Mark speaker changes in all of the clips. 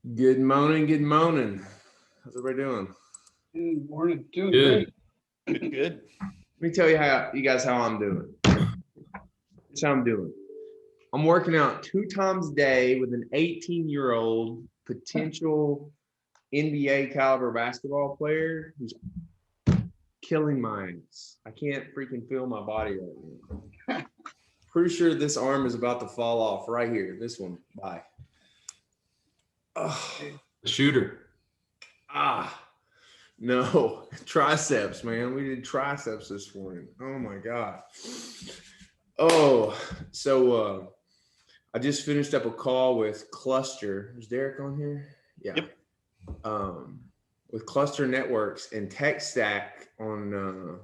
Speaker 1: Good morning. Good morning. How's everybody doing?
Speaker 2: Good morning. Doing
Speaker 3: Good.
Speaker 2: great.
Speaker 3: Good.
Speaker 1: Let me tell you how I'm doing. Here's how I'm doing. I'm working out 2 times a day with an 18-year-old potential NBA caliber basketball player who's killing my ass. I can't freaking feel my body right now. Pretty sure this arm is about to fall off right here. This one. Bye. Oh.
Speaker 3: The shooter.
Speaker 1: No, triceps, man. We did triceps this morning. Oh my God. Oh, so I just finished up a call with Cluster. Is Derek on here? Yeah.
Speaker 3: Yep.
Speaker 1: With Cluster Networks and Tech Stack on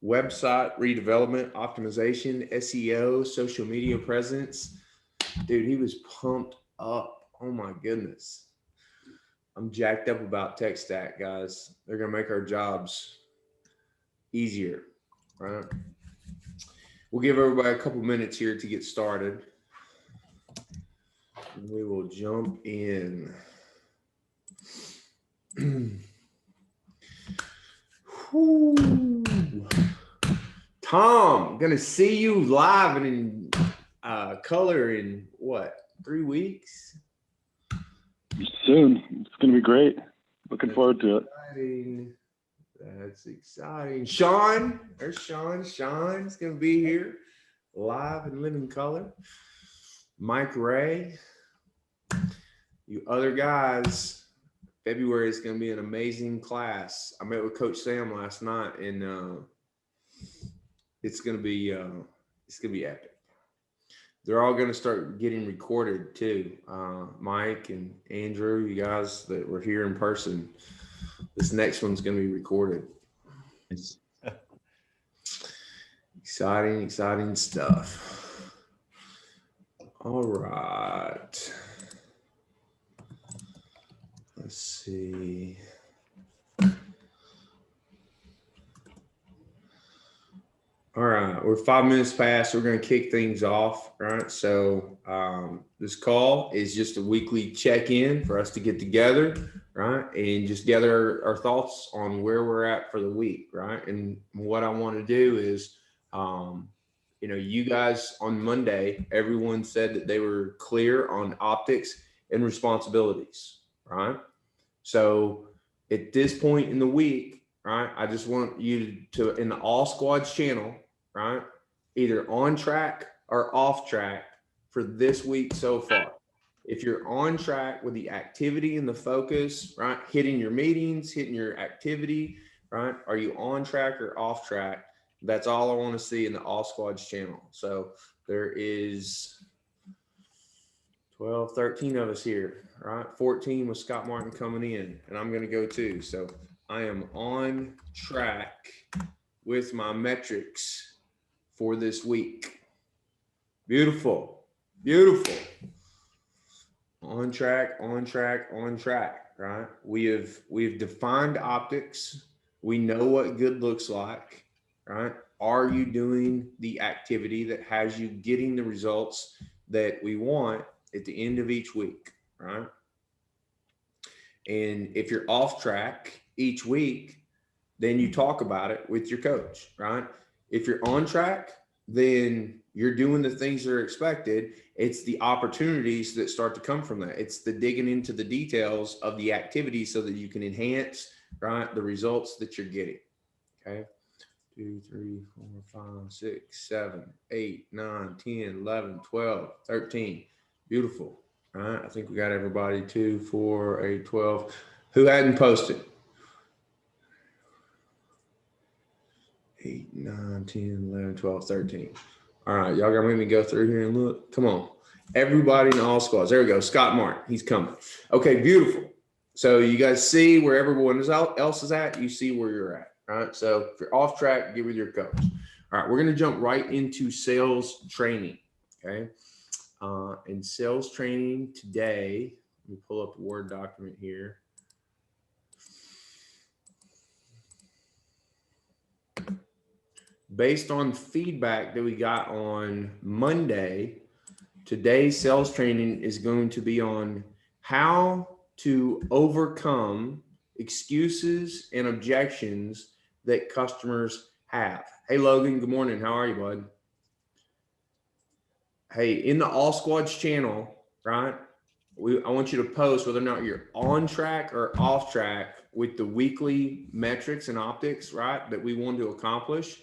Speaker 1: website redevelopment, optimization, SEO, social media presence. Dude, he was pumped up. Oh my goodness. I'm jacked up about Tech Stack, guys. They're going to make our jobs easier, right? We'll give everybody a couple minutes here to get started. And we will jump in. Tom, going to see you live and in color in what, 3 weeks?
Speaker 4: Soon. It's going to be great. Looking forward to it.
Speaker 1: Exciting. That's exciting. Sean, there's Sean. Sean's going to be here live and living color. Mike Ray, you other guys, February is going to be an amazing class. I met with Coach Sam last night, and it's going to be epic. They're all going to start getting recorded too. Mike and Andrew, you guys that were here in person, this next one's going to be recorded. It's exciting stuff. All right. Let's see. All right, we're 5 minutes past. We're going to kick things off, right? So this call is just a weekly check-in for us to get together, right? And just gather our thoughts on where we're at for the week, right? And what I want to do is, you guys on Monday, everyone said that they were clear on optics and responsibilities, right? So at this point in the week, right, I just want you to, in the All Squads channel, right, either on track or off track for this week so far. If you're on track with the activity and the focus, right, hitting your meetings, hitting your activity, right, are you on track or off track? That's all I want to see in the All Squads channel. So there is 12, 13 of us here, right? 14 with Scott Martin coming in, and I'm going to go too. So I am on track with my metrics for this week. Beautiful. On track, right? We've defined optics. We know what good looks like, right? Are you doing the activity that has you getting the results that we want at the end of each week, right? And if you're off track each week, then you talk about it with your coach, right? If you're on track, then you're doing the things that are expected. It's the opportunities that start to come from that. It's the digging into the details of the activity so that you can enhance, right, the results that you're getting. Okay. 2, 3, 4, 5, 6, 7, 8, 9, 10, 11, 12, 13. Beautiful. All right. I think we got everybody. 2, 4, 8, 12. Who hadn't posted? 8, 9, 10, 11, 12, 13. All right. Y'all got to make me go through here and look. Come on. Everybody in all squads. There we go. Scott Martin. He's coming. Okay. Beautiful. So you guys see where everyone else is at. You see where you're at. All right. So if you're off track, get with your coach. All right. We're going to jump right into sales training. Okay. In sales training today, let me pull up a Word document here. Based on feedback that we got on Monday, today's sales training is going to be on how to overcome excuses and objections that customers have. Hey, Logan, good morning. How are you, bud? Hey, in the All Squads channel, right? I want you to post whether or not you're on track or off track with the weekly metrics and optics, right? That we want to accomplish.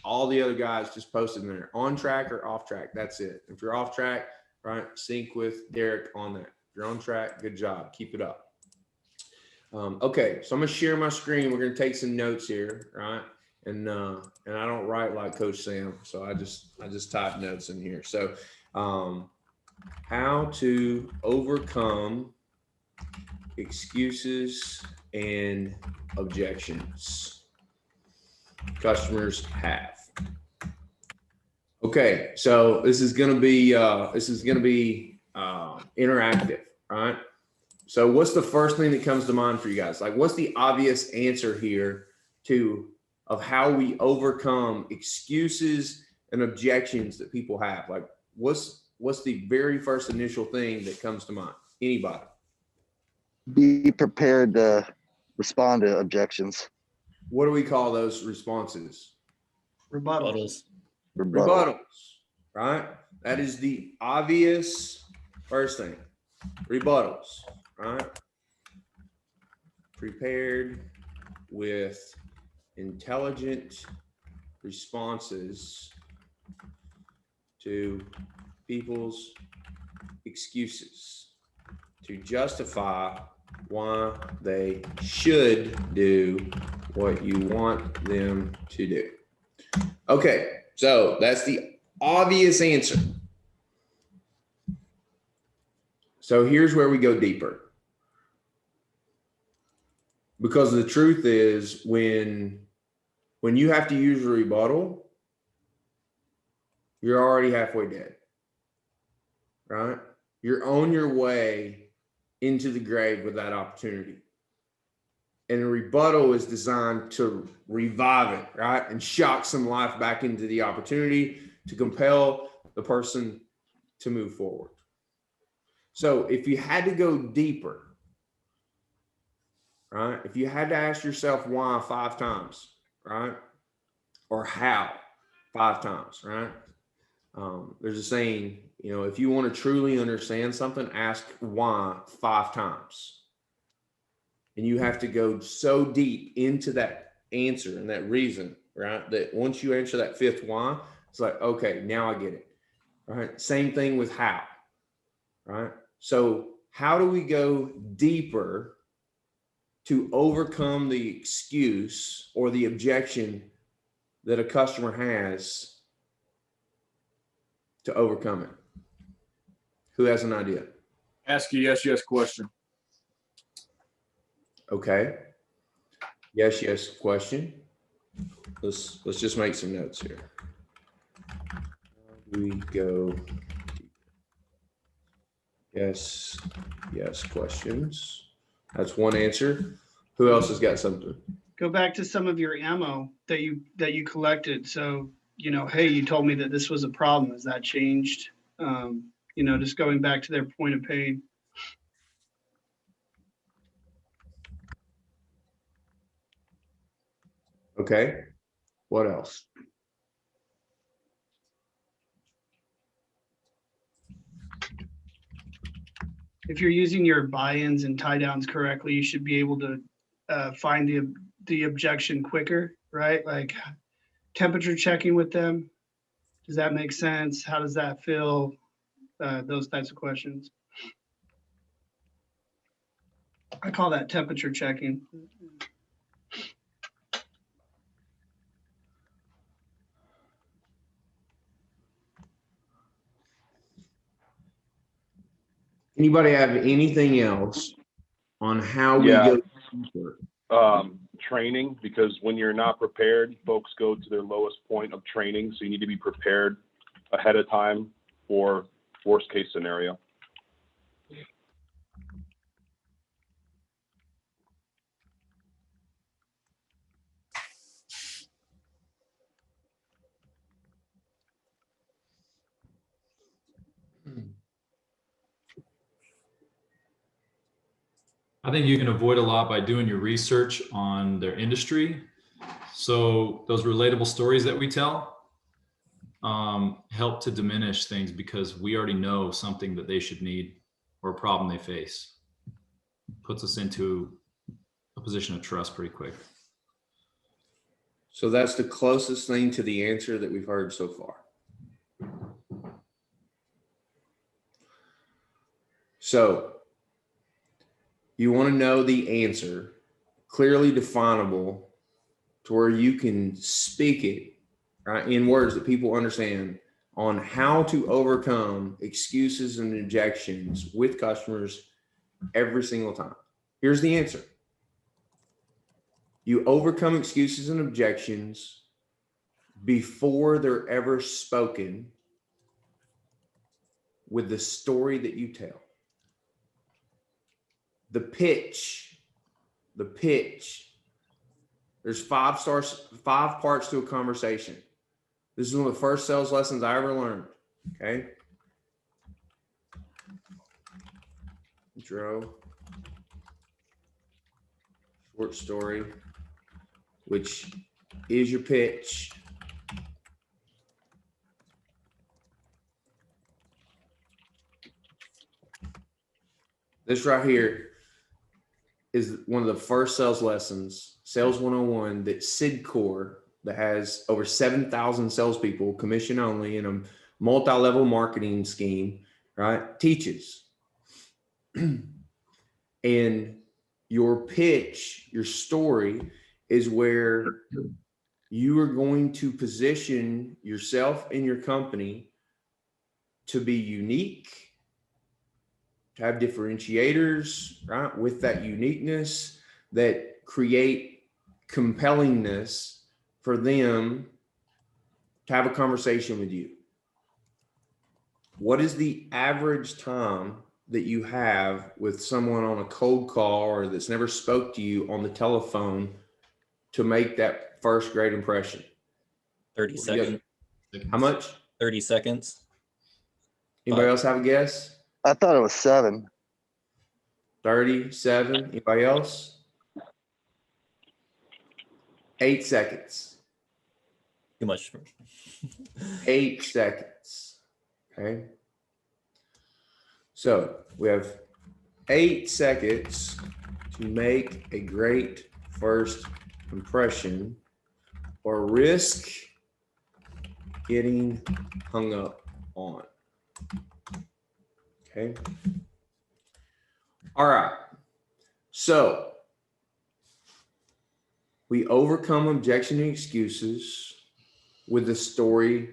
Speaker 1: All the other guys just posted in there, on track or off track. That's it. If you're off track, right, sync with Derek on that. If you're on track, good job. Keep it up. Okay, so I'm gonna share my screen. We're gonna take some notes here, right? And I don't write like Coach Sam, so I just type notes in here. So how to overcome excuses and objections customers have. Okay, so this is gonna be interactive, right? So what's the first thing that comes to mind for you guys? Like, what's the obvious answer here of how we overcome excuses and objections that people have? Like, what's the very first initial thing that comes to mind? Anybody?
Speaker 5: Be prepared to respond to objections.
Speaker 1: What do we call those responses?
Speaker 2: Rebuttals.
Speaker 1: Rebuttals, right? That is the obvious first thing. Rebuttals, right? Prepared with intelligent responses to people's excuses to justify why they should do what you want them to do. Okay, so that's the obvious answer. So here's where we go deeper. Because the truth is, when you have to use a rebuttal, you're already halfway dead, right? You're on your way into the grave with that opportunity. And a rebuttal is designed to revive it, right? And shock some life back into the opportunity to compel the person to move forward. So if you had to go deeper, right? If you had to ask yourself why 5 times, right? Or how 5 times, right? There's a saying, if you want to truly understand something, ask why 5 times. And you have to go so deep into that answer and that reason, right? That once you answer that 5th why, it's like, okay, now I get it, right? Same thing with how, right? So how do we go deeper to overcome the excuse or the objection that a customer has to overcome it? Who has an idea?
Speaker 3: Ask a yes question.
Speaker 1: Okay. Yes question. Let's just make some notes here. How do we go? Yes questions. That's one answer. Who else has got something?
Speaker 2: Go back to some of your ammo that you collected. So, hey, you told me that this was a problem. Has that changed? Just going back to their point of pain.
Speaker 1: Okay. What else?
Speaker 2: If you're using your buy-ins and tie downs correctly, you should be able to find the objection quicker, right? Like temperature checking with them. Does that make sense? How does that feel? Those types of questions. I call that temperature checking.
Speaker 1: Anybody have anything else on how we go deeper?
Speaker 6: Training, because when you're not prepared, folks go to their lowest point of training. So you need to be prepared ahead of time for worst case scenario.
Speaker 7: I think you can avoid a lot by doing your research on their industry. So those relatable stories that we tell help to diminish things because we already know something that they should need or a problem they face. Puts us into a position of trust pretty quick.
Speaker 1: So that's the closest thing to the answer that we've heard so far. So you want to know the answer, clearly definable, to where you can speak it, right, in words that people understand on how to overcome excuses and objections with customers every single time. Here's the answer. You overcome excuses and objections before they're ever spoken with the story that you tell. The pitch. There's 5 parts to a conversation. This is one of the first sales lessons I ever learned. Okay. Intro. Short story, which is your pitch. This right here is one of the first sales lessons, Sales 101, that SIDCOR, that has over 7,000 salespeople, commission only, in a multi-level marketing scheme, right, teaches. And your pitch, your story, is where you are going to position yourself and your company to be unique, to have differentiators, right, with that uniqueness that create compellingness for them to have a conversation with you. What is the average time that you have with someone on a cold call or that's never spoke to you on the telephone to make that first great impression?
Speaker 8: 30 seconds.
Speaker 1: How much?
Speaker 8: 30 seconds.
Speaker 1: Anybody else have a guess?
Speaker 5: I thought it was 7.
Speaker 1: 37. Anybody else? 8 seconds.
Speaker 8: Too much.
Speaker 1: 8 seconds. Okay. So we have 8 seconds to make a great first impression or risk getting hung up on. Okay. All right. So we overcome objection and excuses with the story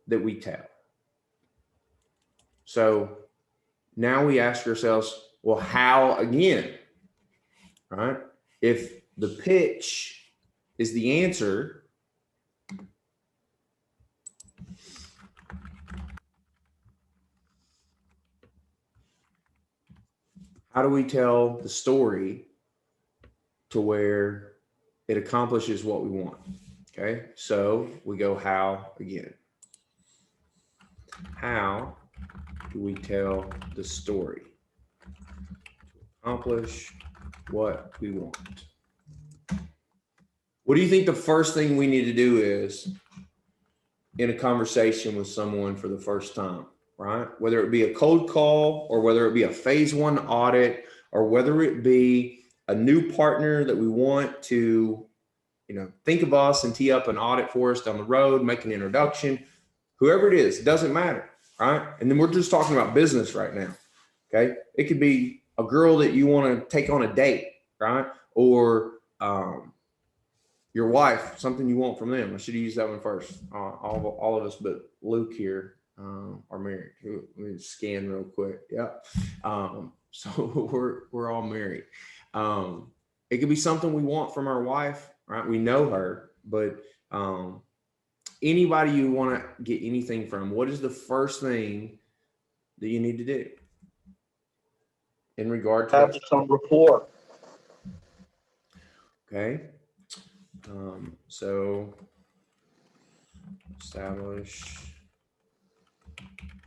Speaker 1: that we tell. So now we ask ourselves, well, how again, right? If the pitch is the answer, how do we tell the story to where it accomplishes what we want? Okay, so we go how again. How do we tell the story to accomplish what we want? What do you think the first thing we need to do is in a conversation with someone for the first time, right? Whether it be a cold call or whether it be a phase 1 audit or whether it be a new partner that we want to, think of us and tee up an audit for us down the road, make an introduction, whoever it is, it doesn't matter, right? And then we're just talking about business right now, okay? It could be a girl that you want to take on a date, right? Or your wife, something you want from them. I should have used that one first. All of us but Luke here are married. Let me scan real quick. Yeah. So we're all married. It could be something we want from our wife, right? We know her, but anybody you want to get anything from, what is the first thing that you need to do in regard to
Speaker 9: Have some rapport.
Speaker 1: Okay. So establish,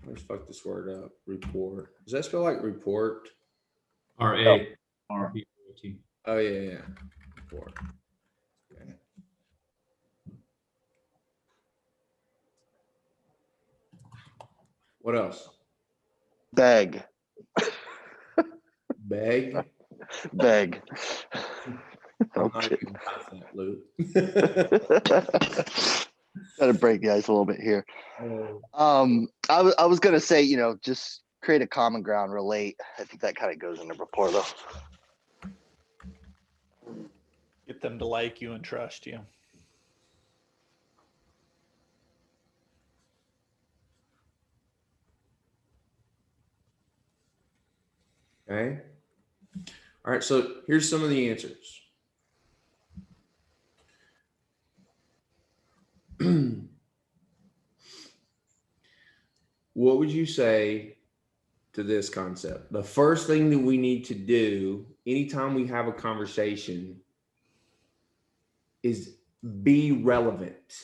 Speaker 1: let's fuck this word up. Report. Does that spell like report?
Speaker 7: R-A.
Speaker 3: Or
Speaker 7: IT.
Speaker 1: Oh, yeah. Four. Okay. What else?
Speaker 5: Beg.
Speaker 1: Beg.
Speaker 5: Beg.
Speaker 1: I'm not
Speaker 5: Okay.
Speaker 1: even with that, Luke.
Speaker 5: Gotta break the ice a little bit here.
Speaker 1: Oh.
Speaker 5: I was gonna say, just create a common ground, relate. I think that kind of goes into rapport though.
Speaker 9: Get them to like you and trust you.
Speaker 1: Okay. All right. So here's some of the answers. What would you say to this concept? The first thing that we need to do anytime we have a conversation is be relevant.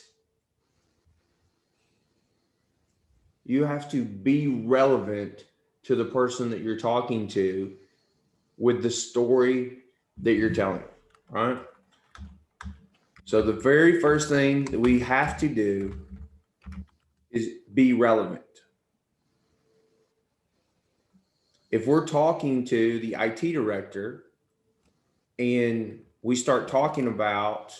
Speaker 1: You have to be relevant to the person that you're talking to with the story that you're telling, right? So the very first thing that we have to do is be relevant. If we're talking to the IT director and we start talking about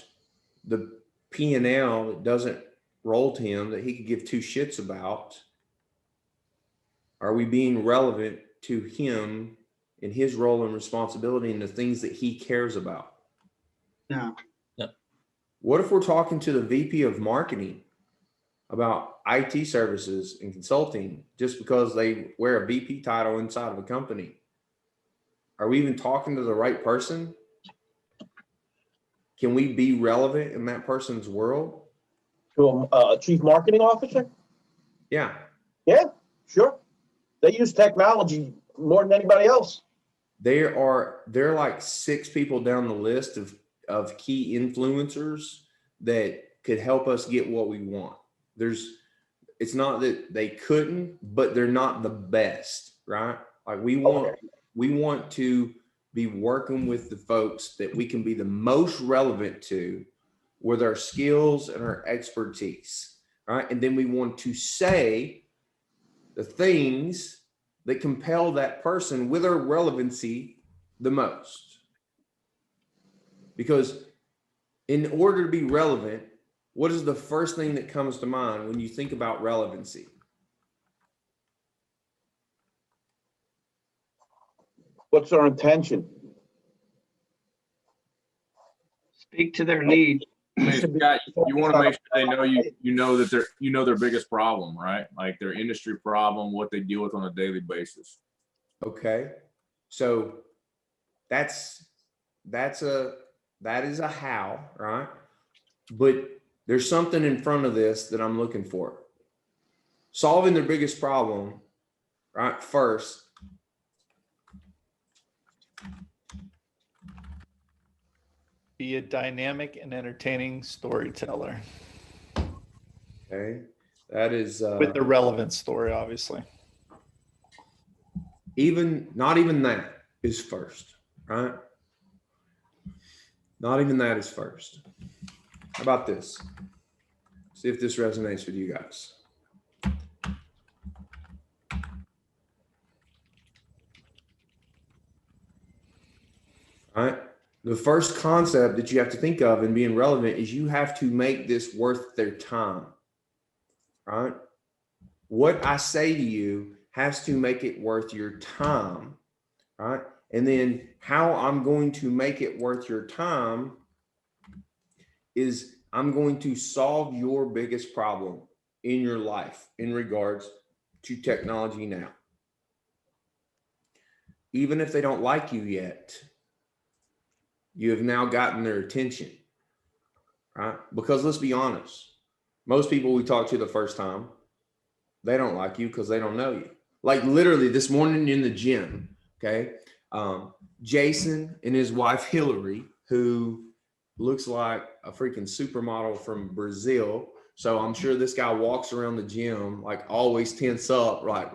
Speaker 1: the P&L that doesn't roll to him that he could give two shits about, are we being relevant to him and his role and responsibility and the things that he cares about?
Speaker 2: No.
Speaker 1: What if we're talking to the VP of marketing about IT services and consulting just because they wear a VP title inside of a company? Are we even talking to the right person? Can we be relevant in that person's world?
Speaker 10: To a chief marketing officer?
Speaker 1: Yeah.
Speaker 10: Yeah, sure. They use technology more than anybody else.
Speaker 1: There are like 6 people down the list of key influencers that could help us get what we want. It's not that they couldn't, but they're not the best, right? Like we want to be working with the folks that we can be the most relevant to with our skills and our expertise, right? And then we want to say the things that compel that person with our relevancy the most. Because in order to be relevant, what is the first thing that comes to mind when you think about relevancy?
Speaker 10: What's our intention?
Speaker 2: Speak to their need.
Speaker 3: I mean, Scott, you want to make sure they know you know that their biggest problem, right? Like their industry problem, what they deal with on a daily basis.
Speaker 1: Okay. So that is a how, right? But there's something in front of this that I'm looking for. Solving their biggest problem, right? First.
Speaker 9: Be a dynamic and entertaining storyteller.
Speaker 1: Okay. That is
Speaker 9: With the relevant story, obviously.
Speaker 1: not even that is first, right? Not even that is first. How about this? See if this resonates with you guys. All right. The first concept that you have to think of in being relevant is you have to make this worth their time. All right. What I say to you has to make it worth your time. All right. And then how I'm going to make it worth your time is I'm going to solve your biggest problem in your life in regards to technology now. Even if they don't like you yet, you have now gotten their attention, right? Because let's be honest, most people we talk to the first time, they don't like you because they don't know you. Like literally this morning in the gym, okay? Jason and his wife, Hillary, who looks like a freaking supermodel from Brazil. So I'm sure this guy walks around the gym, like always tense up, like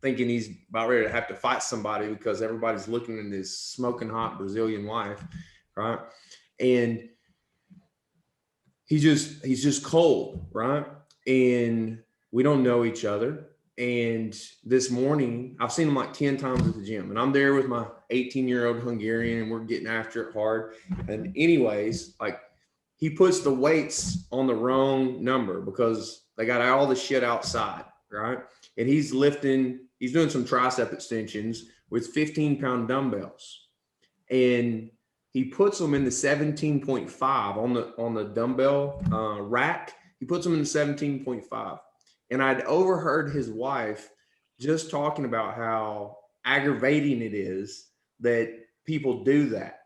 Speaker 1: thinking he's about ready to have to fight somebody because everybody's looking at his smoking hot Brazilian wife, right? And he's just cold, right? And we don't know each other. And this morning, I've seen him like 10 times at the gym, and I'm there with my 18-year-old Hungarian, and we're getting after it hard. And anyways, like, he puts the weights on the wrong number because they got all the shit outside, right? And he's doing some tricep extensions with 15-pound dumbbells. And he puts them in the 17.5 on the dumbbell rack. He puts them in the 17.5. And I'd overheard his wife just talking about how aggravating it is that people do that.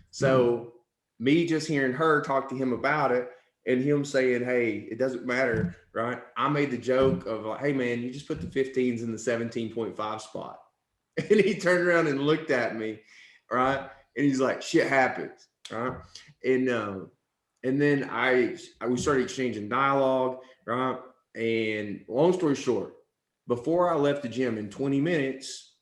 Speaker 1: So me just hearing her talk to him about it and him saying, hey, it doesn't matter, right? I made the joke of like, hey man, you just put the 15s in the 17.5 spot. And he turned around and looked at me, right? And he's like, shit happens, right? And then we started exchanging dialogue, right? And long story short, before I left the gym in 20 minutes,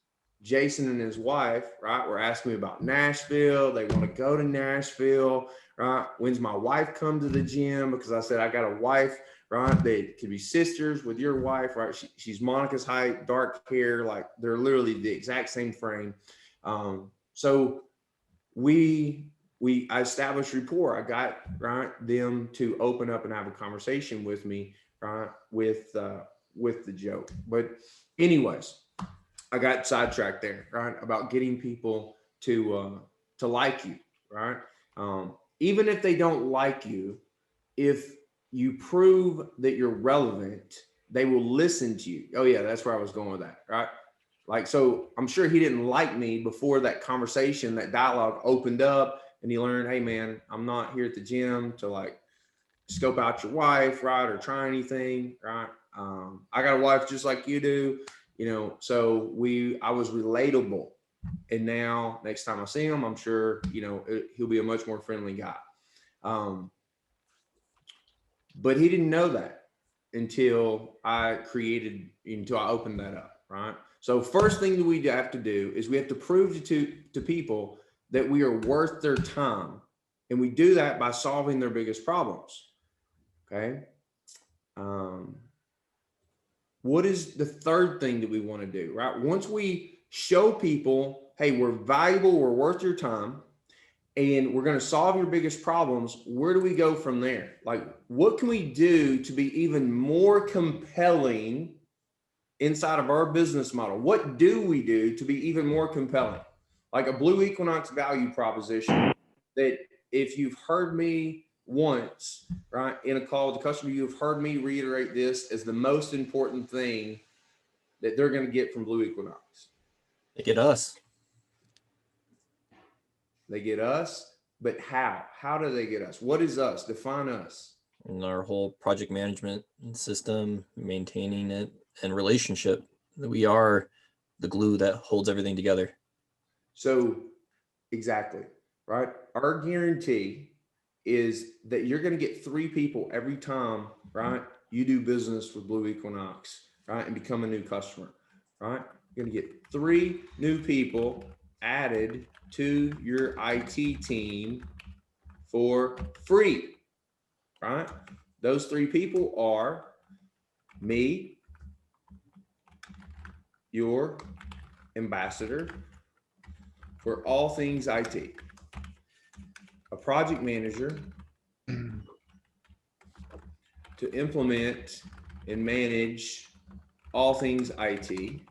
Speaker 1: Jason and his wife, right, were asking me about Nashville. They want to go to Nashville, right? When's my wife come to the gym? Because I said, I got a wife, right? They could be sisters with your wife, right? She's Monica's height, dark hair, like they're literally the exact same frame. So I established rapport. I got, right, them to open up and have a conversation with me, right, with the joke. But anyways, I got sidetracked there, right, about getting people to like you, right? Even if they don't like you, if you prove that you're relevant, they will listen to you. Oh yeah, that's where I was going with that, right? Like, so I'm sure he didn't like me before that conversation, that dialogue opened up, and he learned, hey man, I'm not here at the gym to like scope out your wife, right, or try anything, right? I got a wife just like you do, you know, so I was relatable. And now next time I see him, I'm sure, you know, he'll be a much more friendly guy. But he didn't know that until I opened that up, right? So first thing that we have to do is we have to prove to people that we are worth their time. And we do that by solving their biggest problems. Okay. What is the third thing that we want to do, right? Once we show people, hey, we're valuable, we're worth your time, and we're going to solve your biggest problems, where do we go from there? Like, what can we do to be even more compelling inside of our business model? What do we do to be even more compelling? Like a Blue Equinox value proposition that if you've heard me once, right, in a call with the customer, you've heard me reiterate this as the most important thing that they're going to get from Blue Equinox.
Speaker 8: They get us.
Speaker 1: They get us, but how? How do they get us? What is us? Define us.
Speaker 8: And our whole project management system, maintaining it, and relationship. We are the glue that holds everything together.
Speaker 1: So exactly, right? Our guarantee is that you're going to get 3 people every time, right, you do business with Blue Equinox, right, and become a new customer, right? You're going to get 3 new people added to your IT team for free, right? Those 3 people are me, your ambassador for all things IT, a project manager to implement and manage all things IT,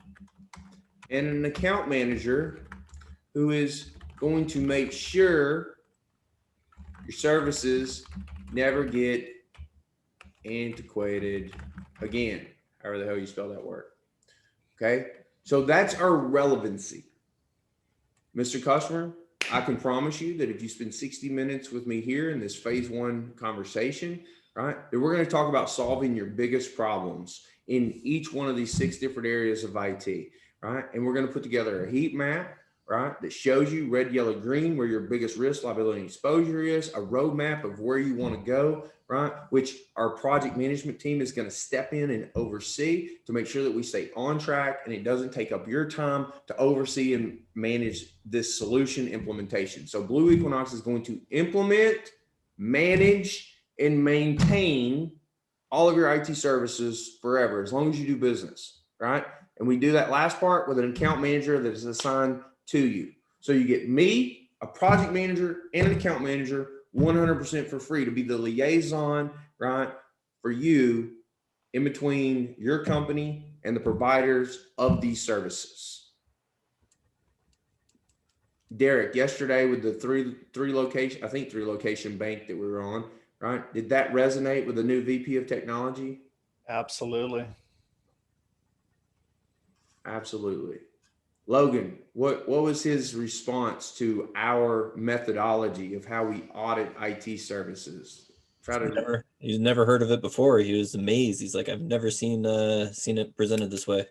Speaker 1: and an account manager who is going to make sure your services never get antiquated again, however the hell you spell that word. Okay, so that's our relevancy. Mr. Customer, I can promise you that if you spend 60 minutes with me here in this phase 1 conversation, right, that we're going to talk about solving your biggest problems in each one of these 6 different areas of IT, right? And we're going to put together a heat map, right? That shows you red, yellow, green, where your biggest risk, liability, and exposure is, a roadmap of where you want to go, right? Which our project management team is going to step in and oversee to make sure that we stay on track and it doesn't take up your time to oversee and manage this solution implementation. So Blue Equinox is going to implement, manage, and maintain all of your IT services forever, as long as you do business, right? And we do that last part with an account manager that is assigned to you. So you get me, a project manager, and an account manager 100% for free to be the liaison, right, for you in between your company and the providers of these services. Derek, yesterday with the three location bank that we were on, right? Did that resonate with the new VP of technology?
Speaker 9: Absolutely.
Speaker 1: Absolutely. Logan, what was his response to our methodology of how we audit IT services?
Speaker 8: He's never heard of it before. He was amazed. He's like, I've never seen it presented this way.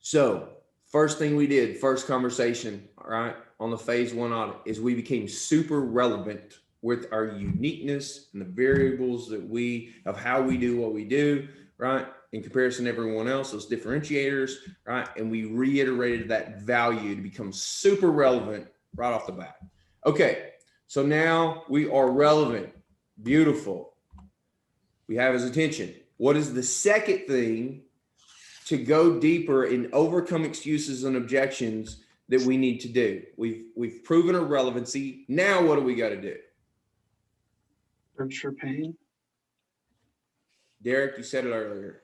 Speaker 1: So first thing we did, first conversation, all right, on the phase 1 audit is we became super relevant with our uniqueness and the variables of how we do what we do, right? In comparison to everyone else, those differentiators, right? And we reiterated that value to become super relevant right off the bat. Okay, so now we are relevant. Beautiful. We have his attention. What is the second thing to go deeper and overcome excuses and objections that we need to do? We've proven our relevancy. Now what do we got to do?
Speaker 2: Search for pain.
Speaker 1: Derek, you said it earlier.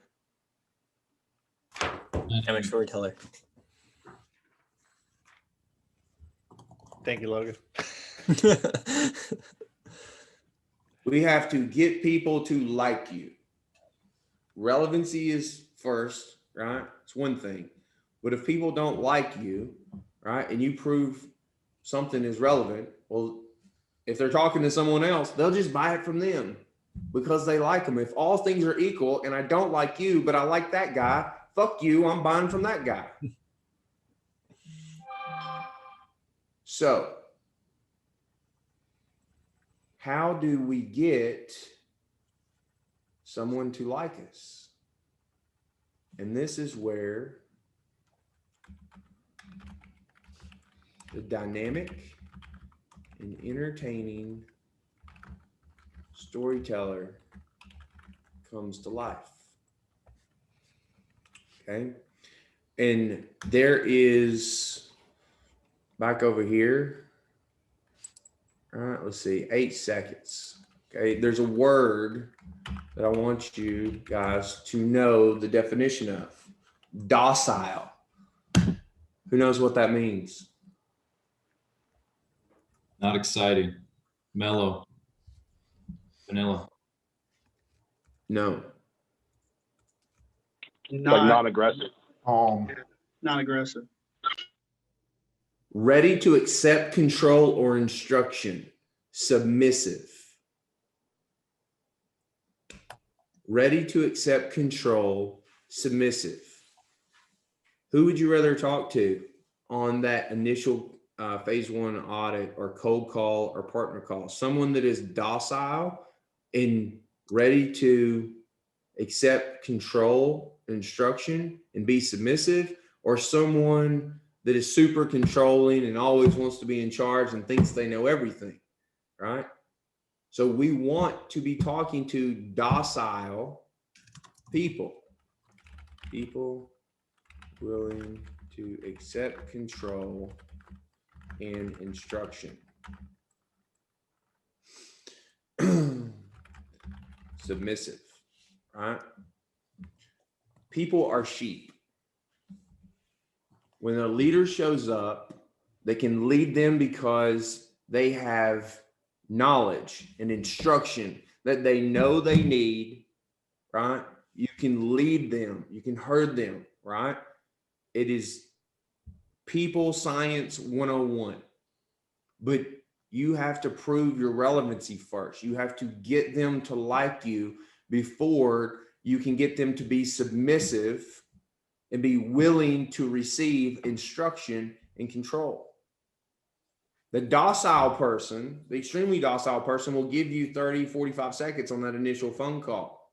Speaker 8: Dynamic storyteller.
Speaker 9: Thank you, Logan.
Speaker 1: We have to get people to like you. Relevancy is first, right? It's one thing. But if people don't like you, right, and you prove something is relevant, well, if they're talking to someone else, they'll just buy it from them because they like them. If all things are equal and I don't like you, but I like that guy, fuck you, I'm buying from that guy. So, how do we get someone to like us? And this is where the dynamic and entertaining storyteller comes to life. Okay. And there is, back over here, all right, let's see, 8 seconds. Okay, there's a word that I want you guys to know the definition of. Docile. Who knows what that means?
Speaker 7: Not exciting. Mellow. Vanilla.
Speaker 1: No.
Speaker 6: Like non-aggressive.
Speaker 2: Non-aggressive.
Speaker 1: Ready to accept control or instruction. Submissive. Ready to accept control. Submissive. Who would you rather talk to on that initial phase 1 audit or cold call or partner call? Someone that is docile and ready to accept control, instruction, and be submissive, or someone that is super controlling and always wants to be in charge and thinks they know everything, right? So we want to be talking to docile people willing to accept control and instruction. Submissive, right? People are sheep. When a leader shows up, they can lead them because they have knowledge and instruction that they know they need, right? You can lead them, you can herd them, right? It is people science 101. But you have to prove your relevancy first. You have to get them to like you before you can get them to be submissive and be willing to receive instruction and control. The docile person, the extremely docile person, will give you 30, 45 seconds on that initial phone call.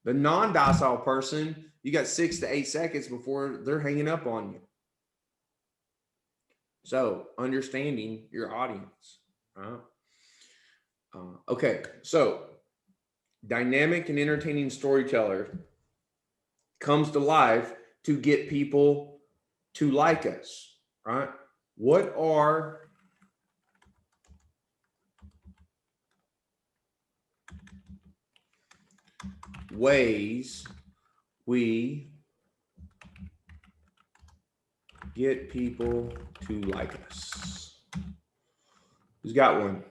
Speaker 1: The non-docile person, you got 6 to 8 seconds before they're hanging up on you. So understanding your audience, right? Okay, so dynamic and entertaining storyteller comes to life to get people to like us, right? What are ways we get people to like us? Who's got one?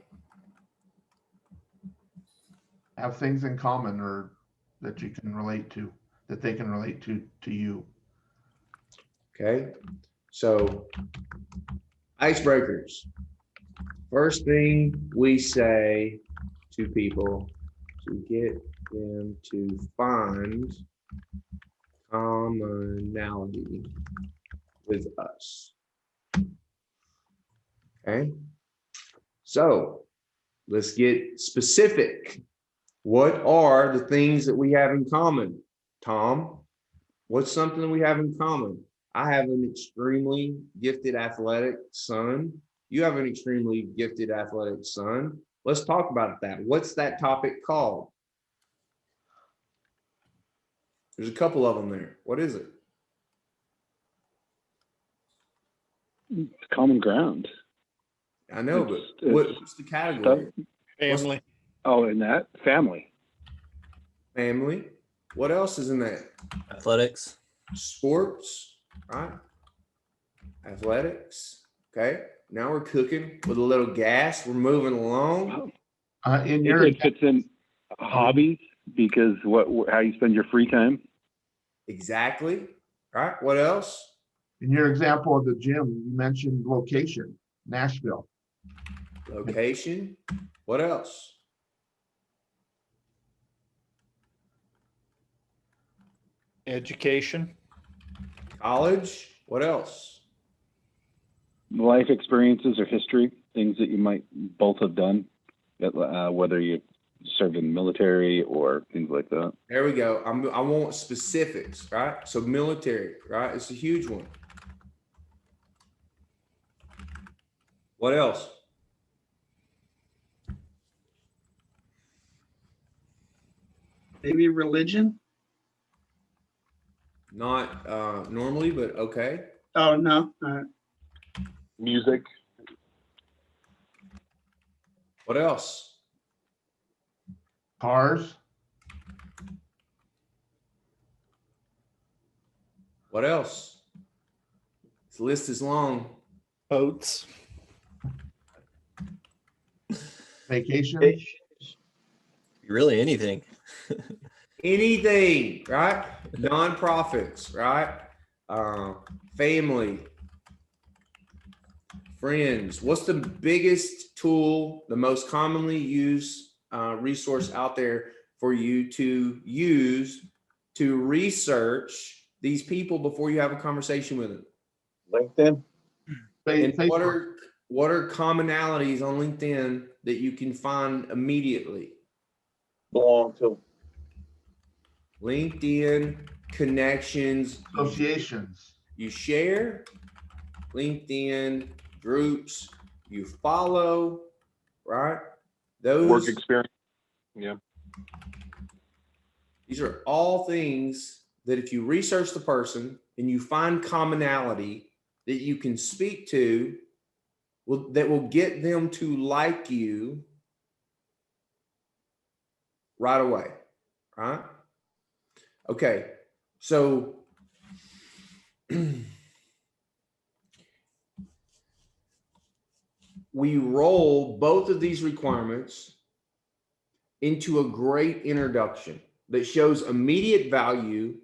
Speaker 11: Have things in common or that you can relate to, that they can relate to you.
Speaker 1: Okay, so icebreakers. First thing we say to people to get them to find commonality with us. Okay, so let's get specific. What are the things that we have in common? Tom, what's something that we have in common? I have an extremely gifted athletic son. You have an extremely gifted athletic son. Let's talk about that. What's that topic called? There's a couple of them there. What is it?
Speaker 4: Common ground.
Speaker 1: I know, but
Speaker 4: It's
Speaker 1: what's the category?
Speaker 9: Family.
Speaker 4: Oh, and that family.
Speaker 1: Family. What else is in that?
Speaker 8: Athletics.
Speaker 1: Sports, right? Athletics. Okay. Now we're cooking with a little gas. We're moving along.
Speaker 11: In your
Speaker 4: It fits in hobbies because how you spend your free time.
Speaker 1: Exactly. Right. What else?
Speaker 11: in your example of the gym, you mentioned location, Nashville.
Speaker 1: Location. What else?
Speaker 9: Education.
Speaker 1: College. What else?
Speaker 4: Life experiences or history, things that you might both have done, whether you served in the military or things like that.
Speaker 1: There we go. I want specifics, right? So military, right? It's a huge one. What else?
Speaker 2: Maybe religion?
Speaker 1: Not normally, but okay.
Speaker 2: Oh, no.
Speaker 6: Music.
Speaker 1: What else?
Speaker 11: Cars,
Speaker 1: What else? This list is long.
Speaker 9: Boats.
Speaker 11: vacation,
Speaker 8: Really anything.
Speaker 1: Anything, right? Nonprofits, right? Family, friends. What's the biggest tool, the most commonly used resource out there for you to use to research these people before you have a conversation with them?
Speaker 10: LinkedIn.
Speaker 1: And
Speaker 11: Facebook.
Speaker 1: what are commonalities on LinkedIn that you can find immediately?
Speaker 10: Belong to.
Speaker 1: LinkedIn connections.
Speaker 11: associations.
Speaker 1: You share LinkedIn groups, you follow, right? Those
Speaker 6: Work experience. Yeah.
Speaker 1: These are all things that if you research the person and you find commonality that you can speak to, that will get them to like you right away, right? Okay, so we roll both of these requirements into a great introduction that shows immediate value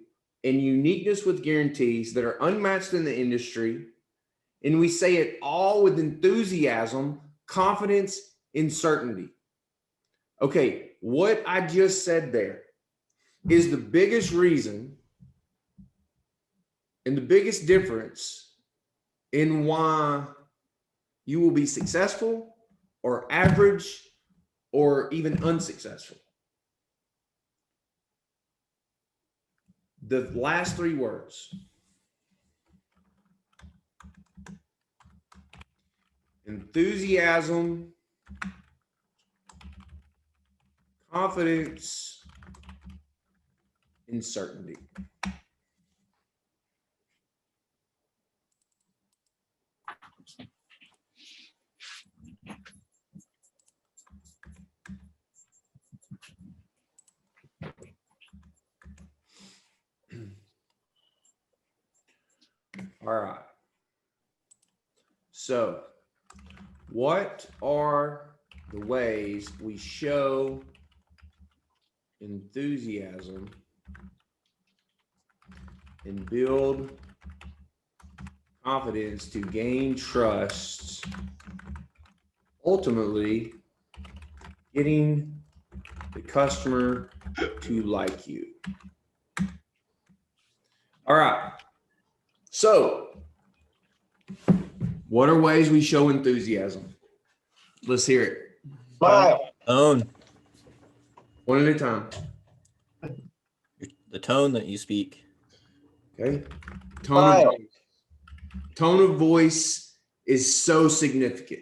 Speaker 1: and uniqueness with guarantees that are unmatched in the industry. And we say it all with enthusiasm, confidence, and certainty. Okay, what I just said there is the biggest reason And the biggest difference in why you will be successful or average or even unsuccessful. The last three words. Enthusiasm, confidence, and certainty. All right. So, what are the ways we show enthusiasm and build confidence to gain trust, ultimately getting the customer to like you? All right. So, what are ways we show enthusiasm? Let's hear it.
Speaker 10: Smile.
Speaker 8: Tone,
Speaker 1: One at a time.
Speaker 8: the tone that you speak.
Speaker 1: Okay.
Speaker 10: Smile.
Speaker 1: Tone of voice is so significant,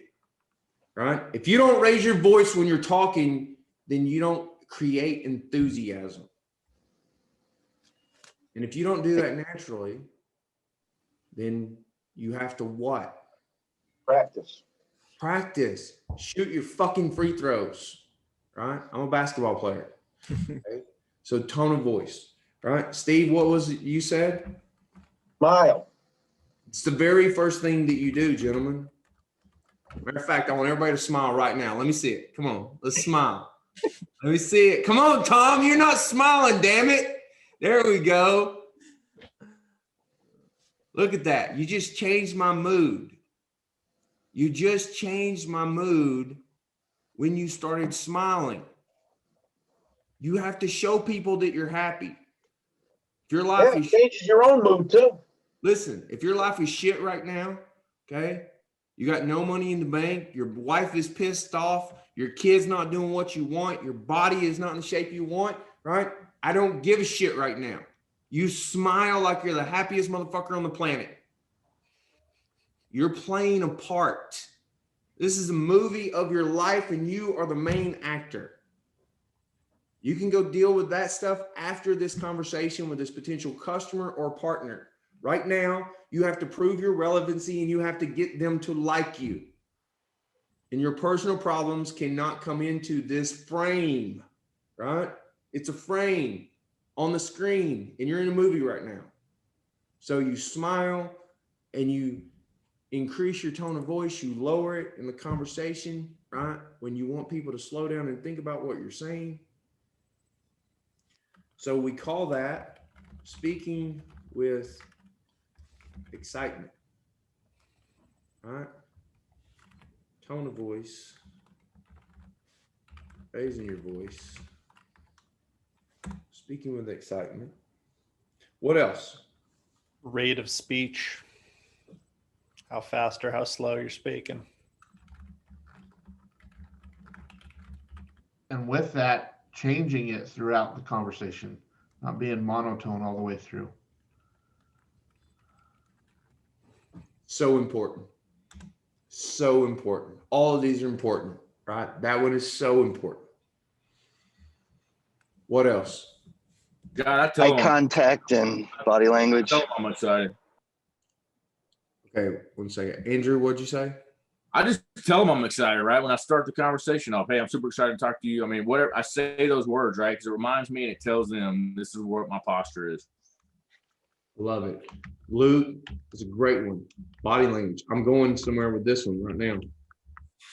Speaker 1: right? If you don't raise your voice when you're talking, then you don't create enthusiasm. And if you don't do that naturally, then you have to what?
Speaker 10: Practice.
Speaker 1: Practice. Shoot your fucking free throws, right? I'm a basketball player. Okay? So tone of voice, right? Steve, what was it you said?
Speaker 10: Smile.
Speaker 1: It's the very first thing that you do, gentlemen. Matter of fact, I want everybody to smile right now. Let me see it. Come on, let's smile. Let me see it. Come on, Tom, you're not smiling, damn it. There we go. Look at that. You just changed my mood. You just changed my mood when you started smiling. You have to show people that you're happy. If your life
Speaker 10: Yeah, it
Speaker 1: is
Speaker 10: changes your own mood too.
Speaker 1: Listen, if your life is shit right now, okay, you got no money in the bank, your wife is pissed off, your kid's not doing what you want, your body is not in the shape you want, right? I don't give a shit right now. You smile like you're the happiest motherfucker on the planet. You're playing a part. This is a movie of your life and you are the main actor. You can go deal with that stuff after this conversation with this potential customer or partner. Right now, you have to prove your relevancy and you have to get them to like you. And your personal problems cannot come into this frame, right? It's a frame on the screen and you're in a movie right now. So you smile and you increase your tone of voice, you lower it in the conversation, right? When you want people to slow down and think about what you're saying. So we call that speaking with excitement, right? Tone of voice, raising your voice, speaking with excitement. What else?
Speaker 9: Rate of speech. How fast or how slow you're speaking.
Speaker 11: And with that, changing it throughout the conversation, not being monotone all the way through.
Speaker 1: So important. So important. All of these are important, right? That one is so important. What else?
Speaker 3: God, I tell
Speaker 5: Eye
Speaker 3: them,
Speaker 5: contact and body language.
Speaker 3: tell them I'm excited.
Speaker 1: Okay, 1 second. Andrew, what'd you say?
Speaker 3: I just tell them I'm excited, right? When I start the conversation off, hey, I'm super excited to talk to you. I mean, whatever I say those words, right? Because it reminds me and it tells them this is what my posture is.
Speaker 1: Love it. Luke, it's a great one. Body language. I'm going somewhere with this one right now.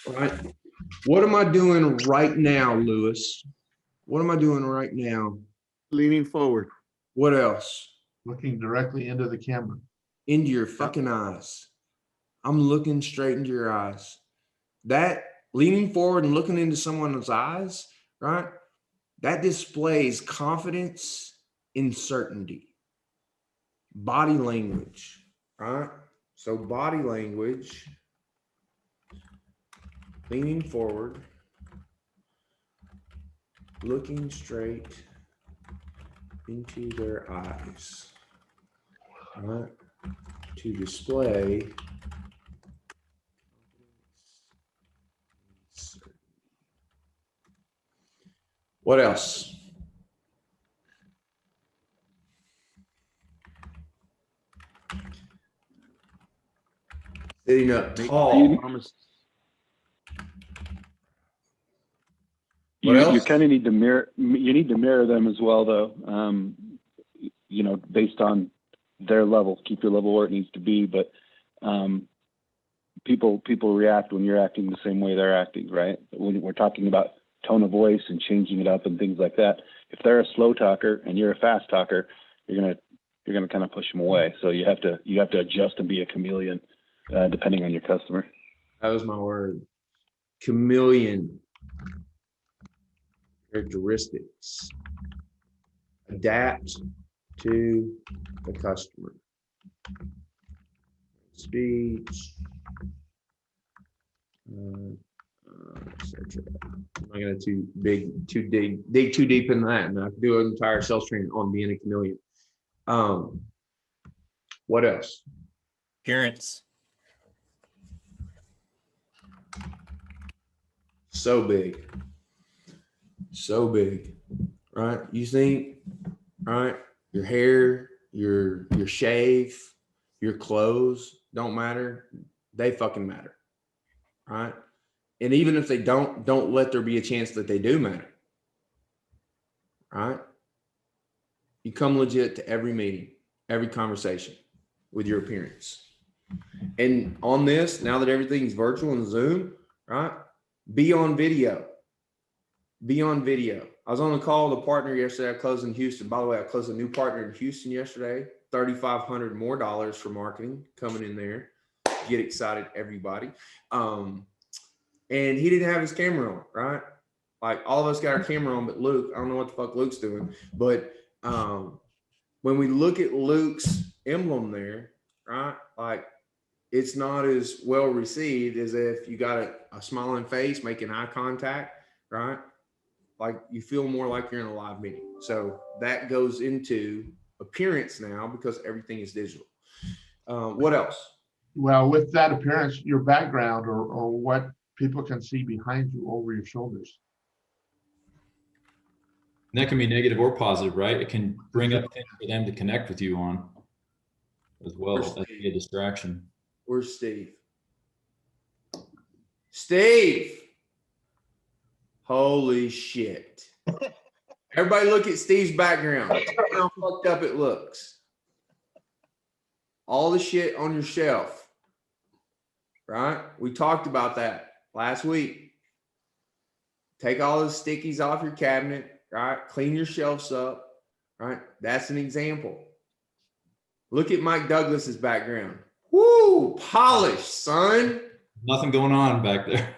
Speaker 1: All right. What am I doing right now, Lewis? What am I doing right now?
Speaker 12: Leaning forward.
Speaker 1: What else?
Speaker 11: Looking directly into the camera.
Speaker 1: Into your fucking eyes. I'm looking straight into your eyes. That leaning forward and looking into someone's eyes, right? That displays confidence and certainty. body language, right? So body language, leaning forward, looking straight into their eyes, right? To display what else? Sitting up tall. What else?
Speaker 4: You kind of need to mirror. You need to mirror them as well, though. You know, based on their level. Keep your level where it needs to be, but people react when you're acting the same way they're acting, right? When we're talking about tone of voice and changing it up and things like that, if they're a slow talker and you're a fast talker, you're gonna kind of push them away. So you have to adjust and be a chameleon, depending on your customer.
Speaker 1: That was my word. Chameleon characteristics. Adapt to the customer. Speech. Etc. I'm not gonna dig too deep in that, and I could do an entire sales training on being a chameleon. What else?
Speaker 8: Appearance.
Speaker 1: So big, right? You think, right? Your hair, your shave, your clothes don't matter. They fucking matter, right? And even if they don't let there be a chance that they do matter, right? You come legit to every meeting, every conversation with your appearance. And on this, now that everything's virtual and Zoom, right? Be on video. Be on video. I was on a call with a partner yesterday. I closed in Houston. By the way, I closed a new partner in Houston yesterday. $3,500 more for marketing coming in there. Get excited, everybody. And he didn't have his camera on, right? Like all of us got our camera on, but Luke, I don't know what the fuck Luke's doing. But when we look at Luke's emblem there, right? Like it's not as well received as if you got a smiling face, making eye contact, right? Like you feel more like you're in a live meeting. So that goes into appearance now because everything is digital. What else?
Speaker 11: Well, with that appearance, your background or what people can see behind you over your shoulders.
Speaker 7: And that can be negative or positive, right? It can bring up things for them to connect with you on as well. That can be a distraction.
Speaker 1: Where's Steve? Steve! Holy shit. Everybody look at Steve's background. How fucked up it looks. All the shit on your shelf. Right? We talked about that last week. Take all the stickies off your cabinet, right? Clean your shelves up, right? That's an example. Look at Mike Douglas's background. Woo! Polished, son.
Speaker 7: Nothing going on back there.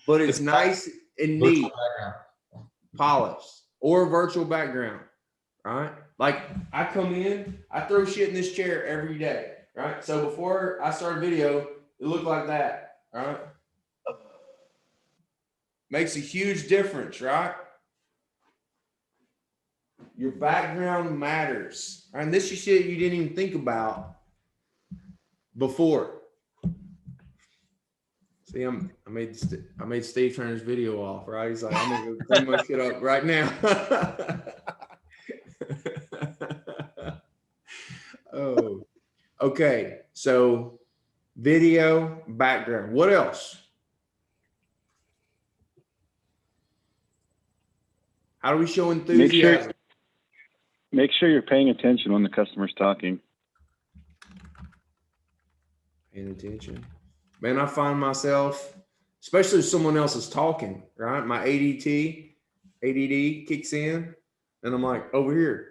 Speaker 1: But it's nice and neat. Polished. Or a virtual background, right? Like I come in, I throw shit in this chair every day, right? So before I start a video, it looked like that, right? Makes a huge difference, right? Your background matters. Right? And this is shit you didn't even think about before. See, I made Steve turn his video off, right? He's like, I'm gonna go clean my shit up right now. Oh, okay. So video, background. What else? How do we show enthusiasm?
Speaker 4: Make sure you're paying attention when the customer's talking.
Speaker 1: Paying attention. Man, I find myself, especially if someone else is talking, right? My ADD kicks in, and I'm like, over here.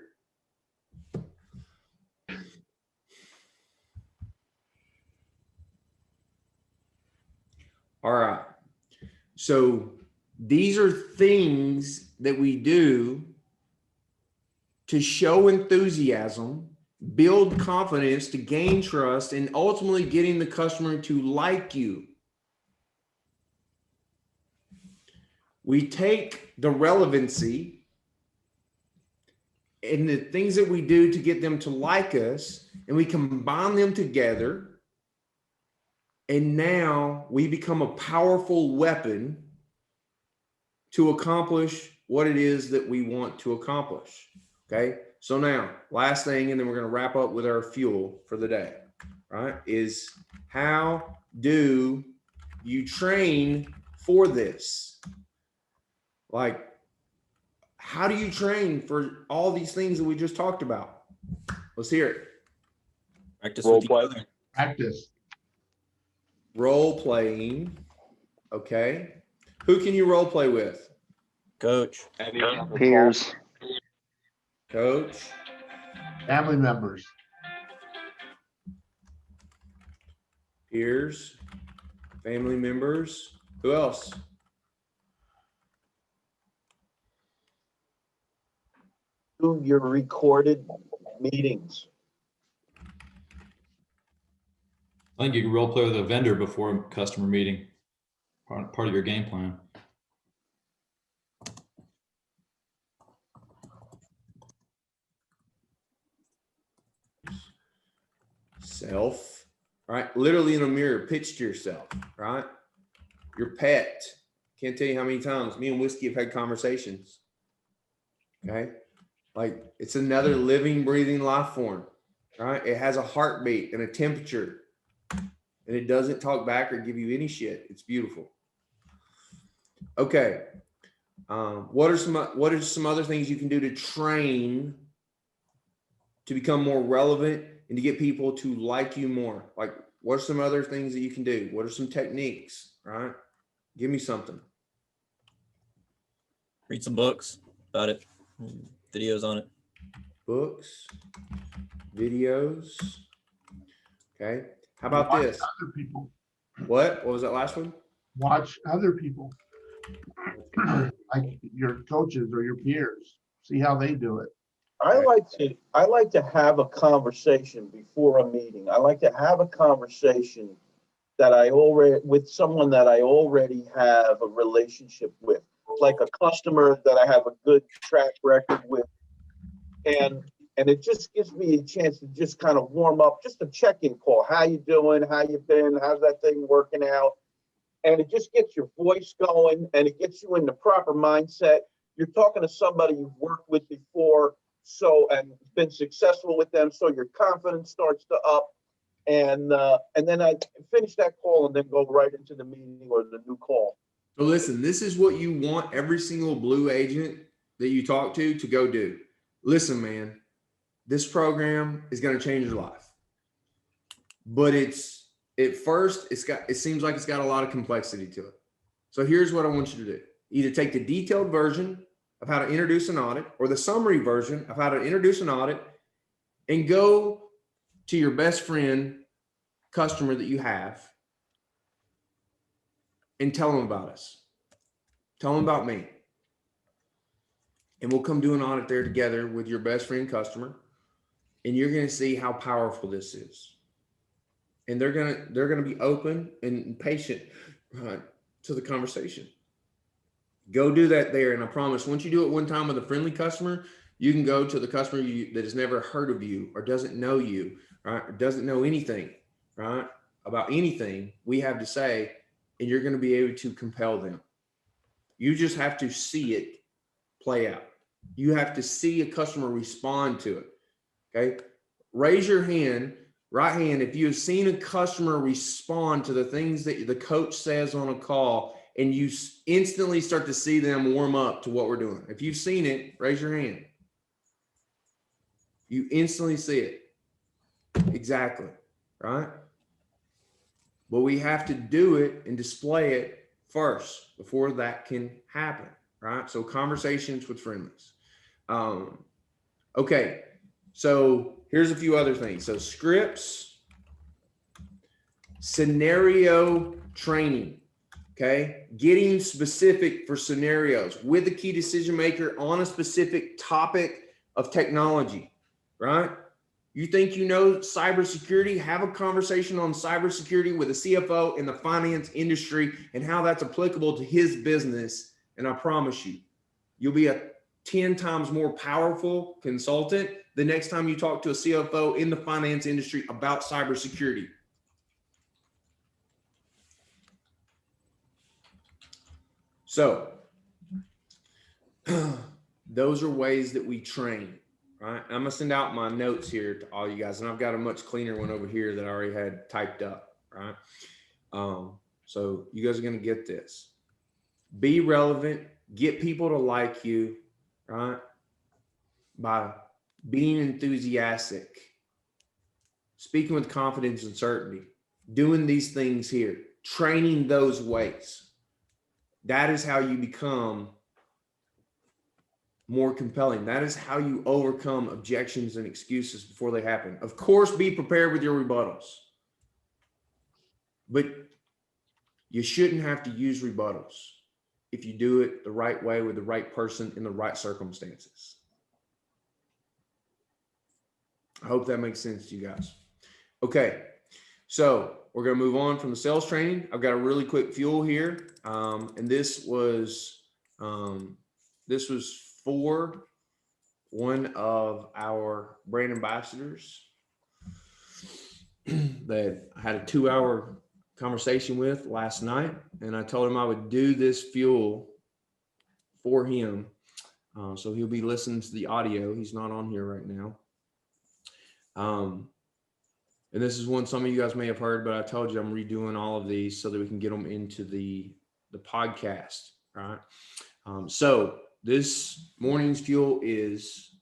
Speaker 1: All right. So these are things that we do to show enthusiasm build confidence, to gain trust, and ultimately getting the customer to like you. We take the relevancy and the things that we do to get them to like us, and we combine them together. And now we become a powerful weapon to accomplish what it is that we want to accomplish. Okay. So now, last thing, and then we're going to wrap up with our fuel for the day, right? Is how do you train for this? Like, how do you train for all these things that we just talked about? Let's hear it.
Speaker 8: Practice
Speaker 6: Role
Speaker 8: with each
Speaker 6: play.
Speaker 8: other.
Speaker 11: Practice.
Speaker 1: Role playing. Okay. Who can you role play with?
Speaker 8: Coach.
Speaker 5: Peers.
Speaker 1: Coach.
Speaker 11: Family members.
Speaker 1: Peers. Family members. Who else?
Speaker 10: Do your recorded meetings.
Speaker 7: I think you can role play with a vendor before a customer meeting. Part of your game plan.
Speaker 1: Self, right? Literally in a mirror, pitch to yourself, right? Your pet. Can't tell you how many times me and Whiskey have had conversations. Okay. Like, it's another living, breathing life form, right? It has a heartbeat and a temperature, and it doesn't talk back or give you any shit. It's beautiful. Okay. What are some other things you can do to train to become more relevant and to get people to like you more? Like, what are some other things that you can do? What are some techniques, right? Give me something.
Speaker 8: Read some books about it. Videos on it.
Speaker 1: Books, videos. Okay. How about
Speaker 11: Watch
Speaker 1: this?
Speaker 11: Other people.
Speaker 1: What was that last one?
Speaker 11: Watch other people. Like your coaches or your peers. See how they do it.
Speaker 10: I like to have a conversation before a meeting. I like to have a conversation with someone that I already have a relationship with, like a customer that I have a good track record with. And it just gives me a chance to just kind of warm up, just a check-in call. How you doing? How you been? How's that thing working out? And it just gets your voice going, and it gets you in the proper mindset. You're talking to somebody you've worked with before, and been successful with them, so your confidence starts to up. And then I finish that call and then go right into the meeting or the new call.
Speaker 1: So listen, this is what you want every single blue agent that you talk to go do. Listen, man, this program is going to change your life. But it seems like it's got a lot of complexity to it. So here's what I want you to do. Either take the detailed version of how to introduce an audit or the summary version of how to introduce an audit and go to your best friend customer that you have and tell them about us. Tell them about me. And we'll come do an audit there together with your best friend customer. And you're going to see how powerful this is. And they're going to be open and patient to the conversation. Go do that there. And I promise, once you do it one time with a friendly customer, you can go to the customer that has never heard of you or doesn't know you, right? Or doesn't know anything, right? About anything we have to say, and you're going to be able to compel them. You just have to see it play out. You have to see a customer respond to it. Okay. Raise your hand, right hand, if you have seen a customer respond to the things that the coach says on a call and you instantly start to see them warm up to what we're doing. If you've seen it, raise your hand. You instantly see it. Exactly. Right. But we have to do it and display it first before that can happen. Right. So conversations with friendlies. Okay. So here's a few other things. So scripts, scenario training, okay? Getting specific for scenarios with a key decision maker on a specific topic of technology, right? You think you know cybersecurity? Have a conversation on cybersecurity with a CFO in the finance industry and how that's applicable to his business. And I promise you, you'll be a 10 times more powerful consultant the next time you talk to a CFO in the finance industry about cybersecurity. So those are ways that we train. Right. I'm gonna send out my notes here to all you guys, and I've got a much cleaner one over here that I already had typed up. Right. So you guys are gonna get this. Be relevant, get people to like you, right? By being enthusiastic, speaking with confidence and certainty, doing these things here, training those ways. That is how you become more compelling. That is how you overcome objections and excuses before they happen. Of course, be prepared with your rebuttals, but you shouldn't have to use rebuttals if you do it the right way with the right person in the right circumstances. I hope that makes sense to you guys. Okay, so we're going to move on from the sales training. I've got a really quick fuel here, and this was for one of our brand ambassadors that I had a 2-hour conversation with last night, and I told him I would do this fuel for him. So he'll be listening to the audio. He's not on here right now. And this is one some of you guys may have heard, but I told you I'm redoing all of these so that we can get them into the podcast, right? So this morning's fuel is,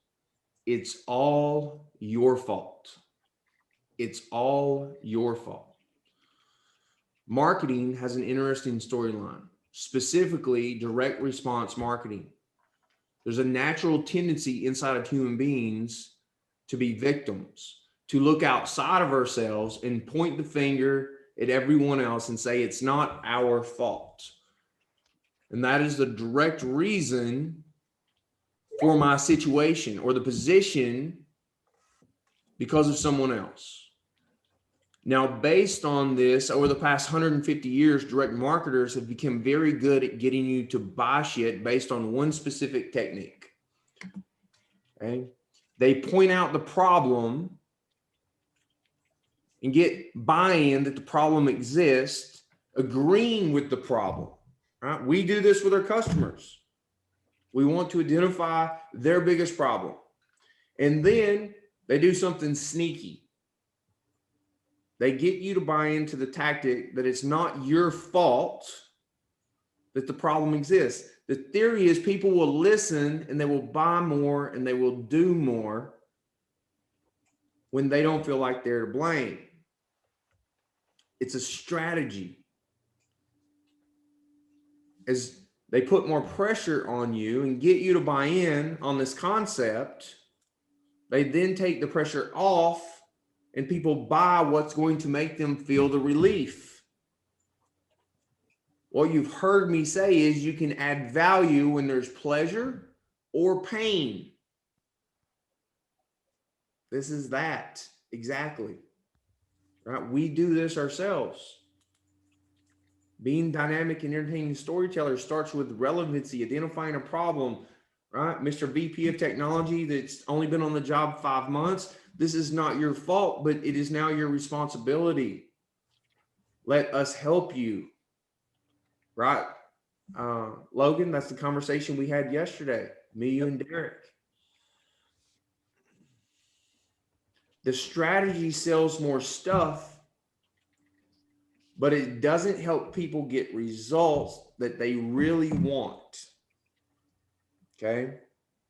Speaker 1: it's all your fault. It's all your fault. Marketing has an interesting storyline, specifically direct response marketing. There's a natural tendency inside of human beings to be victims, to look outside of ourselves and point the finger at everyone else and say, it's not our fault. And that is the direct reason for my situation or the position because of someone else. Now, based on this, over the past 150 years, direct marketers have become very good at getting you to buy shit based on one specific technique. Okay? They point out the problem and get buy-in that the problem exists, agreeing with the problem. Right? We do this with our customers. We want to identify their biggest problem. And then they do something sneaky. They get you to buy into the tactic that it's not your fault that the problem exists. The theory is people will listen and they will buy more and they will do more when they don't feel like they're to blame. It's a strategy. As they put more pressure on you and get you to buy in on this concept, they then take the pressure off and people buy what's going to make them feel the relief. What you've heard me say is you can add value when there's pleasure or pain. This is that exactly, right? We do this ourselves. Being dynamic and entertaining storyteller starts with relevancy, identifying a problem, right? Mr. VP of technology that's only been on the job 5 months. This is not your fault, but it is now your responsibility. Let us help you, right? Logan, that's the conversation we had yesterday, me, you, and Derek. The strategy sells more stuff, but it doesn't help people get results that they really want, okay,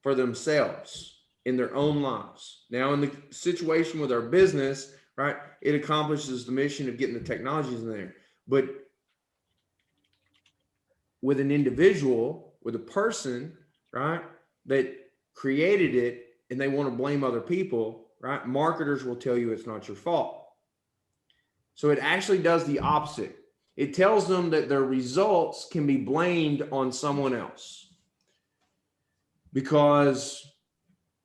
Speaker 1: for themselves in their own lives. Now, in the situation with our business, right, it accomplishes the mission of getting the technologies in there. But with an individual, with a person, right, that created it and they want to blame other people, right, marketers will tell you it's not your fault. So it actually does the opposite. It tells them that their results can be blamed on someone else because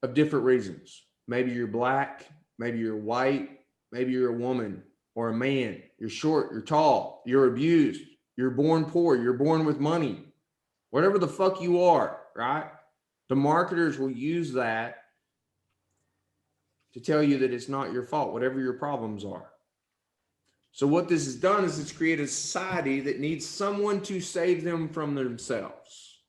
Speaker 1: of different reasons. Maybe you're black, Maybe you're white, maybe you're a woman or a man. You're short, you're tall, you're abused, you're born poor, you're born with money. Whatever the fuck you are, right? The marketers will use that to tell you that it's not your fault, whatever your problems are. So what this has done is it's created a society that needs someone to save them from themselves.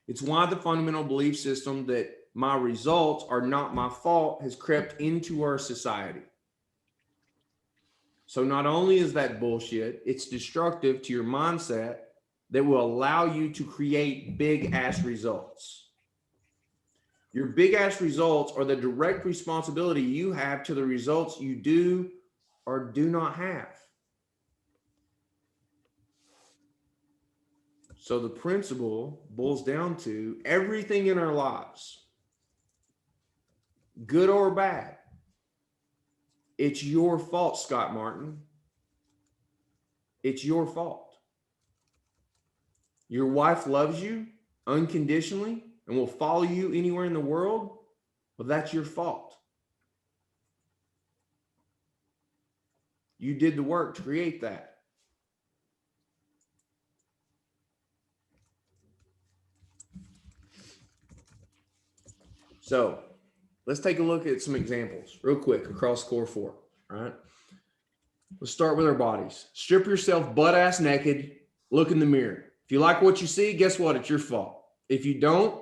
Speaker 1: It's why the fundamental belief system that my results are not my fault has crept into our society. So not only is that bullshit, it's destructive to your mindset that will allow you to create big ass results. Your big ass results are the direct responsibility you have to the results you do or do not have. So the principle boils down to everything in our lives, good or bad. It's your fault, Scott Martin. It's your fault. Your wife loves you unconditionally and will follow you anywhere in the world. Well, that's your fault. You did the work to create that. So let's take a look at some examples real quick across core 4. All right. Let's start with our bodies. Strip yourself butt ass naked. Look in the mirror. If you like what you see, guess what? It's your fault. If you don't,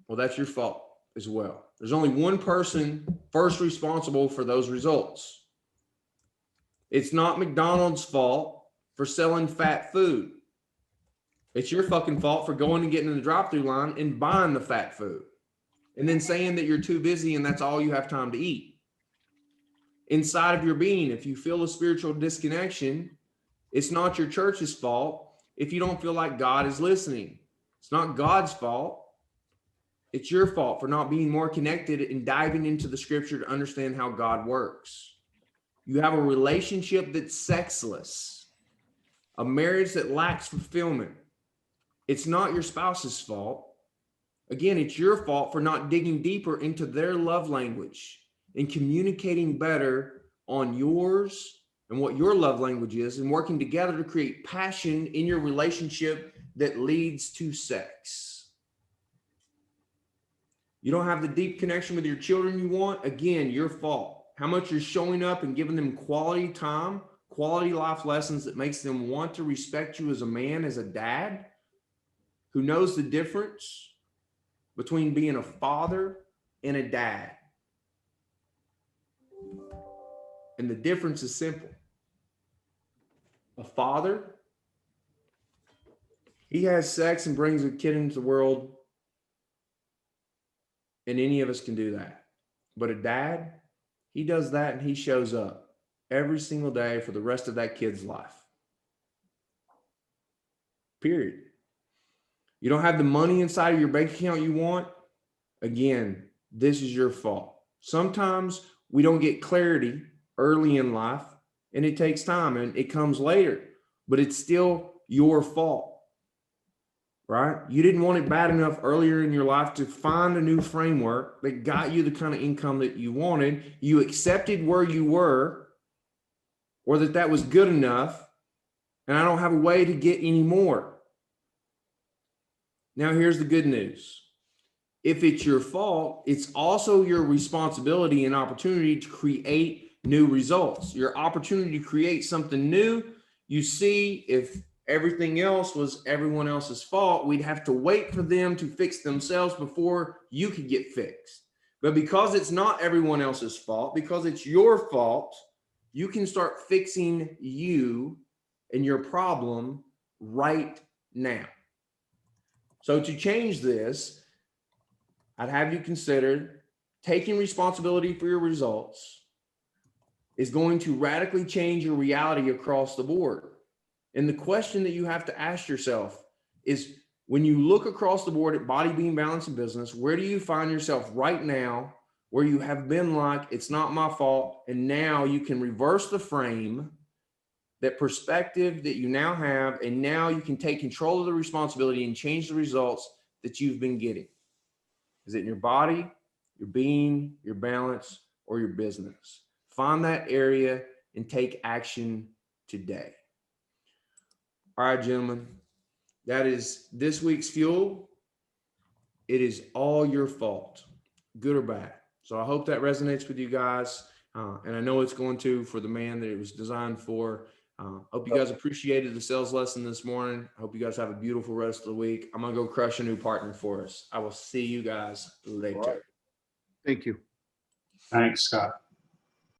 Speaker 1: well, that's your fault as well. There's only one person first responsible for those results. It's not McDonald's fault for selling fat food. It's your fucking fault for going and getting in the drive-through line and buying the fat food and then saying that you're too busy and that's all you have time to eat. Inside of your being, if you feel a spiritual disconnection, it's not your church's fault if you don't feel like God is listening. It's not God's fault. It's your fault for not being more connected and diving into the scripture to understand how God works. You have a relationship that's sexless, a marriage that lacks fulfillment. It's not your spouse's fault. Again, it's your fault for not digging deeper into their love language and communicating better on yours and what your love language is and working together to create passion in your relationship that leads to sex. You don't have the deep connection with your children you want. Again, your fault. How much you're showing up and giving them quality time, quality life lessons that makes them want to respect you as a man, as a dad who knows the difference between being a father and a dad. And the difference is simple. A father, he has sex and brings a kid into the world, and any of us can do that. But a dad, he does that and he shows up every single day for the rest of that kid's life. Period. You don't have the money inside of your bank account you want. Again, this is your fault. Sometimes we don't get clarity early in life and it takes time and it comes later, but it's still your fault. Right? You didn't want it bad enough earlier in your life to find a new framework that got you the kind of income that you wanted. You accepted where you were, or that was good enough, and I don't have a way to get any more. Now, here's the good news. If it's your fault, it's also your responsibility and opportunity to create new results. Your opportunity to create something new. You see, if everything else was everyone else's fault, we'd have to wait for them to fix themselves before you could get fixed. But because it's not everyone else's fault, because it's your fault, you can start fixing you and your problem right now. So to change this, I'd have you consider taking responsibility for your results is going to radically change your reality across the board. And the question that you have to ask yourself is, when you look across the board at body, being, balance, and business, where do you find yourself right now where you have been like, it's not my fault, and now you can reverse the frame, that perspective that you now have, and now you can take control of the responsibility and change the results that you've been getting? Is it in your body? your being, your balance, or your business. Find that area and take action today. All right, gentlemen, that is this week's fuel. It is all your fault, good or bad. So I hope that resonates with you guys. And I know it's going to for the man that it was designed for. Hope you guys appreciated the sales lesson this morning. I hope you guys have a beautiful rest of the week. I'm going to go crush a new partner for us. I will see you guys later.
Speaker 10: All right.
Speaker 11: Thank you.
Speaker 12: Thanks, Scott.